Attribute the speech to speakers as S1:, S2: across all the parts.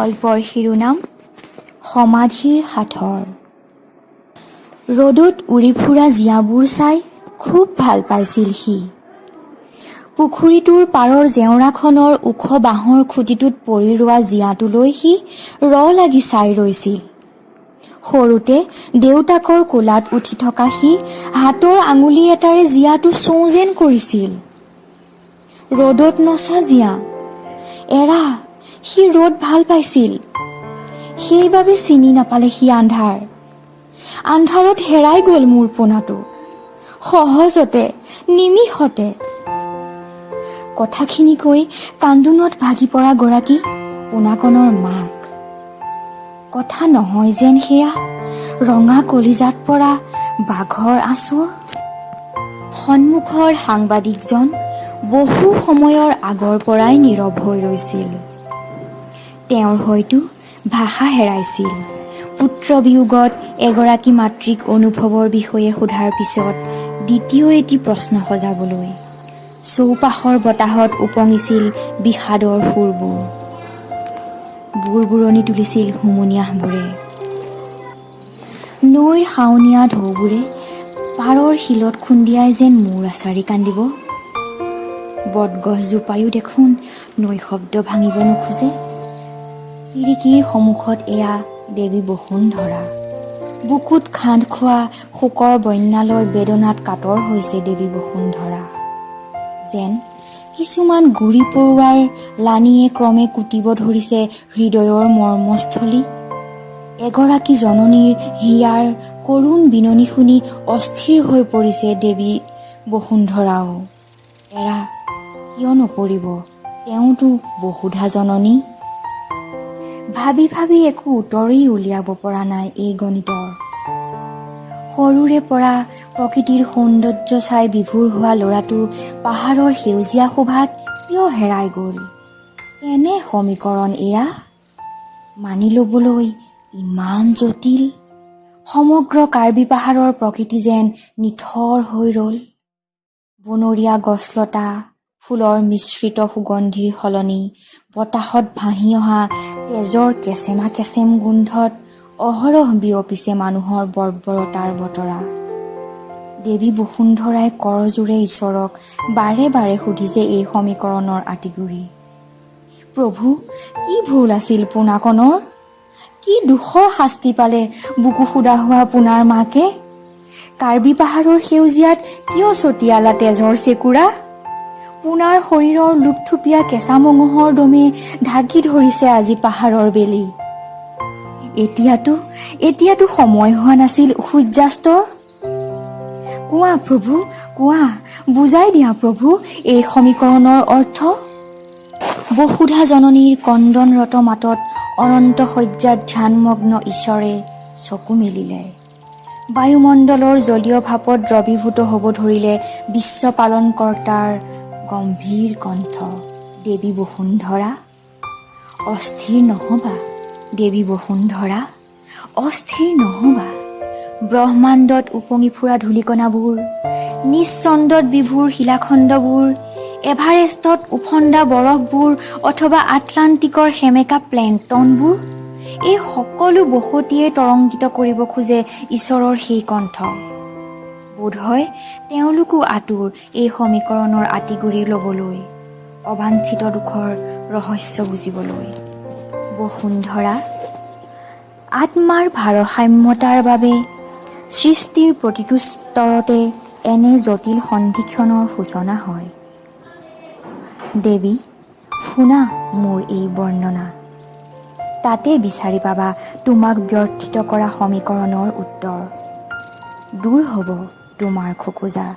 S1: গল্পৰ শিৰোনাম সমাধিৰ সাঁথৰ। ৰ'দত উৰি ফুৰা জীয়াবোৰ চাই খুব ভাল পাইছিল সি। পুখুৰীটোৰ পাৰৰ জেওৰাখনৰ ওখ বাঁহৰ খুঁটিটোত পৰি ৰোৱা জীয়াটোলৈ সি লাগি চাই ৰৈছিল। সৰুতে দেউতাকৰ কোলাত উঠি থকা সি হাতৰ আঙুলি এটাৰে জীয়াটো চোঁ যেন কৰিছিল। ৰ'দত নচা জীয়া, এৰা, সি ৰ'দ ভাল পাইছিল। সেইবাবে চিনি নাপালে সি আন্ধাৰত হেৰাই গ'ল মোৰ পোনাটো, সহজতে, নিমিষতে। কথাখিনি কৈ কান্দোনত ভাগি পৰা গৰাকী পোনাকণৰ মাক। কথা নহয় যেন সেয়া ৰঙা কলিজাত পৰা বাঘৰ আঁচোৰ। সন্মুখৰ সাংবাদিকজন বহু সময়ৰ আগৰ পৰাই নীৰৱ হৈ ৰৈছিল। তেওঁৰ হয়তো ভাষা হেৰাইছিল। পুত্ৰবিয়োগত এগৰাকী মাতৃক অনুভৱৰ বিষয়ে সোধাৰ পিছত দ্বিতীয় এটি প্ৰশ্ন সজাবলৈ চৌপাশৰ বতাহত উপঙিছিল বিষাদৰ সুৰবোৰ। বুৰবুৰণি তুলিছিল হুমুনিয়াহবোৰে। নৈৰ শাওনীয়া ঢৌবোৰে পাৰৰ শিলত খুন্দিয়াই যেন মূৰ আচাৰি কান্দিব। বটগছজোপায়ো দেখোন নৈ শব্দ ভাঙিব নোখোজে। খিৰিকীৰ সন্মুখত এয়া দেৱী বসুন্ধৰা। বুকুত খান্দ খোৱা শোকৰ বন্যালৈ বেদনাত কাতৰ হৈছে দেৱী বসুন্ধৰা। যেন কিছুমান গুৰি পৰুৱাৰ লানিয়ে ক্ৰমে কুটিব ধৰিছে হৃদয়ৰ মৰ্মস্থলী। এগৰাকী জননীৰ হিয়াৰ কৰুণ বিননি শুনি অস্থিৰ হৈ পৰিছে দেৱী বসুন্ধৰাও। এৰা, কিয় নপৰিব, তেওঁতো বহুধা জননী। ভাবি ভাবি একো উত্তৰেই উলিয়াব পৰা নাই এই গণিতৰ। সৰুৰে পৰা প্ৰকৃতিৰ সৌন্দৰ্য চাই বিভোৰ হোৱা ল'ৰাটো পাহাৰৰ সেউজীয়া শোভাত কিয় হেৰাই গ'ল? কেনে সমীকৰণ এয়া? মানি ল'বলৈ ইমান জটিল। সমগ্ৰ কাৰ্বি পাহাৰৰ প্ৰকৃতি যেন নিথৰ হৈ ৰ'ল। বনৰীয়া গছলতা, ফুলৰ মিশ্ৰিত সুগন্ধিৰ সলনি বতাহত ভাহি অহা তেজৰ কেচেমা কেচেম গোন্ধত অহৰহ বিয়পিছে মানুহৰ বৰ্বৰতাৰ বতৰা। দেৱী বসুন্ধৰাই কৰজোৰে ঈশ্বৰক বাৰে বাৰে সুধিছে এই সমীকৰণৰ আঁতিগুৰি। প্ৰভু, কি ভুল আছিল পোনাকণৰ? কি দুখৰ শাস্তি পালে বুকু সুদা হোৱা পোনাৰ মাকে? কাৰ্বি পাহাৰৰ সেউজীয়াত কিয় ছটিয়ালা তেজৰ চেকুৰা? পোনাৰ শৰীৰৰ লুপথুপীয়া কেঁচা মঙহৰ দমে ঢাকি ধৰিছে আজি পাহাৰৰ বেলি। এতিয়াতো সময় হোৱা নাছিল সূৰ্যাস্তৰ? কোৱা প্ৰভু, কোৱা, বুজাই দিয়া প্ৰভু এই সমীকৰণৰ অৰ্থ। বসুধা জননীৰ কন্দনৰত মাতত অনন্ত শয্যাত ধ্যানমগ্ন ঈশ্বৰে চকু মেলিলে। বায়ুমণ্ডলৰ জলীয় ভাপত দ্ৰৱীভূত হ'ব ধৰিলে বিশ্ব পালনকৰ্তাৰ গম্ভীৰ কণ্ঠ। দেৱী বসুন্ধৰা, অস্থিৰ নহবা, দেৱী বসুন্ধৰা, অস্থিৰ নহবা। ব্ৰহ্মাণ্ডত উপঙি ফুৰা ধূলিকণাবোৰ, নিশ্চন্দত বিভোৰ শিলাখণ্ডবোৰ, এভাৰেষ্টত উফন্দা বৰফবোৰ অথবা আটলাণ্টিকৰ সেমেকা প্লেংটনবোৰ, এই সকলো বসতিয়ে তৰংগিত কৰিব খোজে ঈশ্বৰৰ সেই কণ্ঠ। বোধহয় তেওঁলোকো আতুৰ এই সমীকৰণৰ আঁতিগুৰি ল'বলৈ, অবাঞ্ছিত দুখৰ ৰহস্য বুজিবলৈ। বসুন্ধৰা, আত্মাৰ ভাৰসাম্যতাৰ বাবে সৃষ্টিৰ প্ৰতিটো স্তৰতে এনে জটিল সন্ধিক্ষণৰ সূচনা হয়। দেৱী, শুনা মোৰ এই বৰ্ণনা। তাতে বিচাৰি পাবা তোমাক ব্যৰ্থিত কৰা সমীকৰণৰ উত্তৰ। দূৰ হ'ব তোমাৰ খোকোজা।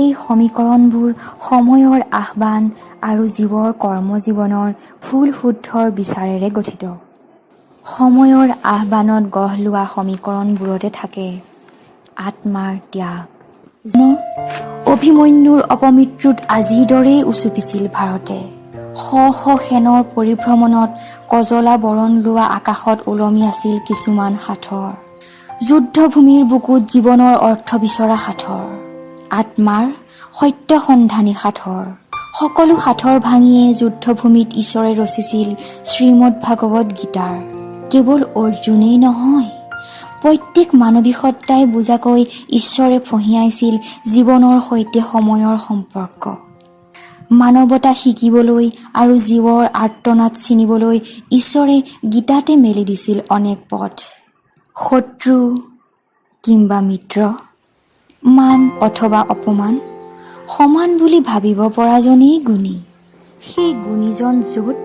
S1: এই সমীকৰণবোৰ সময়ৰ আহ্বান আৰু জীৱৰ কৰ্মজীৱনৰ ভুল শুদ্ধৰ বিচাৰেৰে গঠিত। সময়ৰ আহ্বানত গঢ় লোৱা সমীকৰণবোৰতে থাকে আত্মাৰ ত্যাগ। অভিমন্যুৰ অপমৃত্যুত আজিৰ দৰেই উচুপিছিল ভাৰতে। শ শ সেনৰ পৰিভ্ৰমণত কজলা বৰণ লোৱা আকাশত ওলমি আছিল কিছুমান সাঁথৰ। যুদ্ধভূমিৰ বুকুত জীৱনৰ অৰ্থ বিচৰা সাঁথৰ। আত্মাৰ সত্যসন্ধানী সাঁথৰ। সকলো সাঁথৰ ভাঙিয়ে যুদ্ধভূমিত ঈশ্বৰে ৰচিছিল শ্ৰীমদ ভাগৱত গীতাৰ। কেৱল অৰ্জুনেই নহয়, প্ৰত্যেক মানৱিক সত্তাই বুজাকৈ ঈশ্বৰে ফঁহিয়াইছিল জীৱনৰ সৈতে সময়ৰ সম্পৰ্ক। মানৱতা শিকিবলৈ আৰু জীৱৰ আৰ্তনাদ চিনিবলৈ ঈশ্বৰে গীতাতে মেলি দিছিল অনেক পথ। শত্ৰু কিম্বা মিত্ৰ, মান অথবা অপমান, সমান বুলি ভাবিব পৰাজনেই গুণী। সেই গুণীজন য'ত,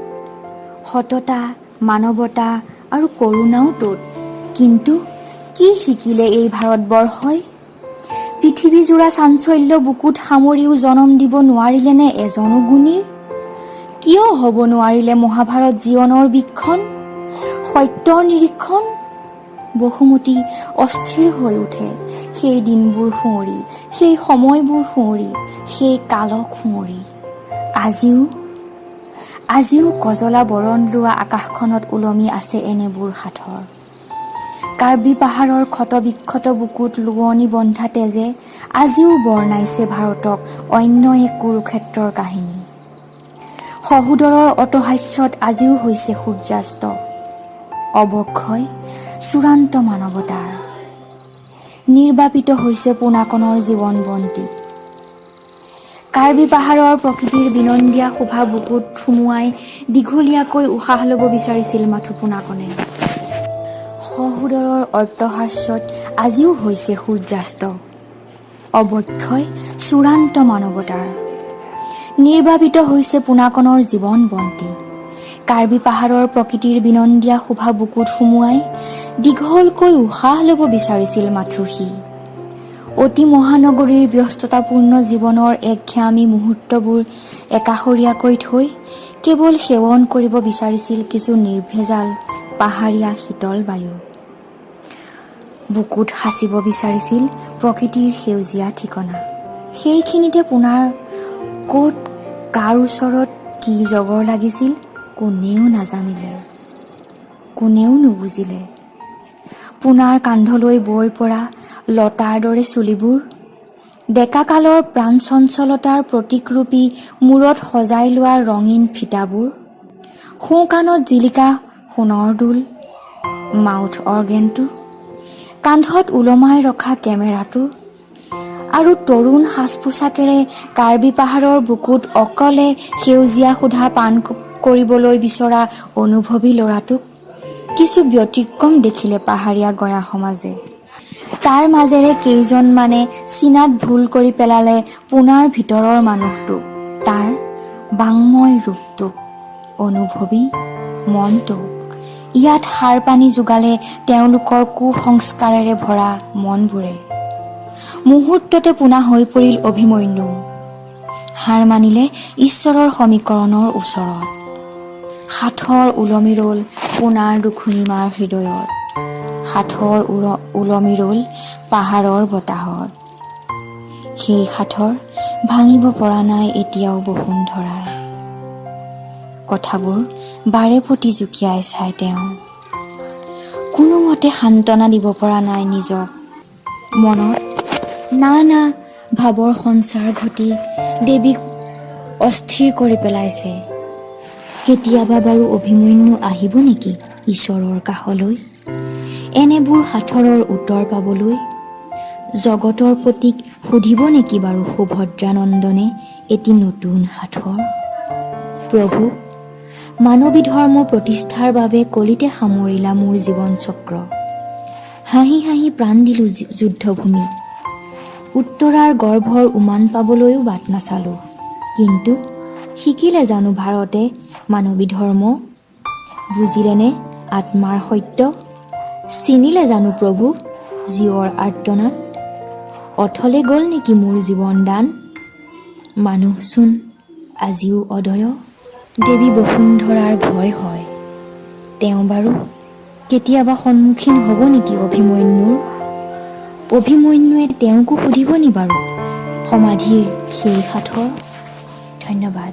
S1: সততা, মানৱতা আৰু কৰোণাও ত'ত। কিন্তু কি শিকিলে এই ভাৰতবৰ্ষই? পৃথিৱীজোৰা চাঞ্চল্য বুকুত সামৰিও জনম দিব নোৱাৰিলেনে এজনো গুণীৰ? কিয় হ'ব নোৱাৰিলে মহাভাৰত জীৱনৰ বীক্ষণ, সত্যৰ নিৰীক্ষণ? বসুমতী অস্থিৰ হৈ উঠে সেই দিনবোৰ সুঁৱৰি, সেই সময়বোৰ সুঁৱৰি, সেই কালক সুঁৱৰি। আজিও কজলা বৰণ লোৱা আকাশখনত ওলমি আছে এনেবোৰ সাঁথৰ। কাৰ্বি পাহাৰৰ ক্ষতবিক্ষত বুকুত লোৱনি বন্ধা তেজে আজিও বৰ্ণাইছে ভাৰতক অন্য এক কুৰুক্ষেত্ৰৰ কাহিনী। সহোদৰৰ অটহাস্যত আজিও হৈছে সূৰ্যাস্ত, অৱক্ষয় চূড়ান্ত মানৱতাৰ। নিৰ্বাপিত হৈছে পোনাকণৰ জীৱন বন্তি। কাৰ্বি পাহাৰৰ প্ৰকৃতিৰ বিনন্দীয়া শোভা বুকুত সুমুৱাই দীঘলীয়াকৈ উশাহ ল'ব বিচাৰিছিল মাথো পোনাকণে। সহোদৰৰ অট্টহাস্যত আজিও হৈছে সূৰ্যাস্ত, অৱক্ষয় চূড়ান্ত মানৱতাৰ। নিৰ্বাপিত হৈছে পোনাকণৰ জীৱন বন্তি। কাৰ্বি পাহাৰৰ প্ৰকৃতিৰ বিনন্দীয়া শোভা বুকুত সুমুৱাই দীঘলকৈ উশাহ ল'ব বিচাৰিছিল মাথো সি। অতি মহানগৰীৰ ব্যস্ততাপূৰ্ণ জীৱনৰ একঘেয়ামী মুহূৰ্তবোৰ একাষৰীয়াকৈ থৈ কেৱল সেৱন কৰিব বিচাৰিছিল কিছু নিৰ্ভেজাল পাহাৰীয়া শীতল বায়ু। বুকুত সাঁচিব বিচাৰিছিল প্ৰকৃতিৰ সেউজীয়া ঠিকনা। সেইখিনিতে পোনাৰ ক'ত, কাৰ ওচৰত কি জগৰ লাগিছিল কোনেও নাজানিলে, কোনেও নুবুজিলে। পোনাৰ কান্ধলৈ বৈ পৰা লতাৰ দৰে চুলিবোৰ, ডেকাকালৰ প্ৰাণ চঞ্চলতাৰ প্ৰতীকৰূপী মূৰত সজাই লোৱা ৰঙীন ফিটাবোৰ, সোঁকাণত জিলিকা সোণৰ দুল, মাউথ অৰ্গেনটো, কান্ধত ওলমাই ৰখা কেমেৰাটো আৰু তৰুণ সাজ পোছাকেৰে কাৰ্বি পাহাৰৰ বুকুত অকলে সেউজীয়া সুধা পান কৰিবলৈ বিচৰা অনুভৱী ল'ৰাটোক কিছু ব্যতিক্ৰম দেখিলে পাহাৰীয়া গঞা সমাজে। তাৰ মাজেৰে কেইজনমানে চিনাত ভুল কৰি পেলালে পোনাৰ ভিতৰৰ মানুহটোক, তাৰ বাংময় ৰূপটোক, অনুভৱী মনটোক। ইয়াত সাৰ পানী যোগালে তেওঁলোকৰ কুসংস্কাৰেৰে ভৰা মনবোৰে। মুহূৰ্ততে পোনা হৈ পৰিল অভিমন্যু, হাৰ মানিলে ঈশ্বৰৰ সমীকৰণৰ ওচৰত। সাঁথৰ ওলমি ৰ'ল পোনাৰ দুখুনীমাৰ হৃদয়ত, সাঁথৰ ওলমি ৰ'ল পাহাৰৰ বতাহত। সেই সাঁথৰ ভাঙিব পৰা নাই এতিয়াও বসুন্ধৰাই। কথাবোৰ বাৰে প্ৰতি জুকিয়াই চাই তেওঁ, কোনোমতে সান্তনা দিব পৰা নাই নিজক। মনত নানা ভাৱৰ সঞ্চাৰ ঘটি দেৱীক অস্থিৰ কৰি পেলাইছে। কেতিয়াবা বাৰু অভিমন্যু আহিব নেকি ঈশ্বৰৰ কাষলৈ, এনেবোৰ সাঁথৰৰ উত্তৰ পাবলৈ? জগতৰ প্ৰতীক সুধিব নেকি বাৰু সুভদ্ৰানন্দনে এটি নতুন সাঁথৰ? প্ৰভু, মানৱী ধৰ্ম প্ৰতিষ্ঠাৰ বাবে কলিতে সামৰিলা মোৰ জীৱন চক্ৰ। হাঁহি হাঁহি প্ৰাণ দিলোঁ যুদ্ধভূমিত, উত্তৰাৰ গৰ্ভৰ উমান পাবলৈও বাট নাচালোঁ। কিন্তু শিকিলে জানো ভাৰতে মানৱী ধৰ্ম? বুজিলেনে আত্মাৰ সত্য? চিনিলে জানো প্ৰভু জীৱৰ আৰ্তনাদ? অথলে গ'ল নেকি মোৰ জীৱন দান? মানুহচোন আজিও অদয়। দেৱী বসুন্ধৰাৰ ভয় হয়, তেওঁ বাৰু কেতিয়াবা সন্মুখীন হ'ব নেকি অভিমন্যুৰ? অভিমন্যুৱে তেওঁকো সুধিব নি বাৰু সমাধিৰ সেই সাঁথৰ? ধন্যবাদ।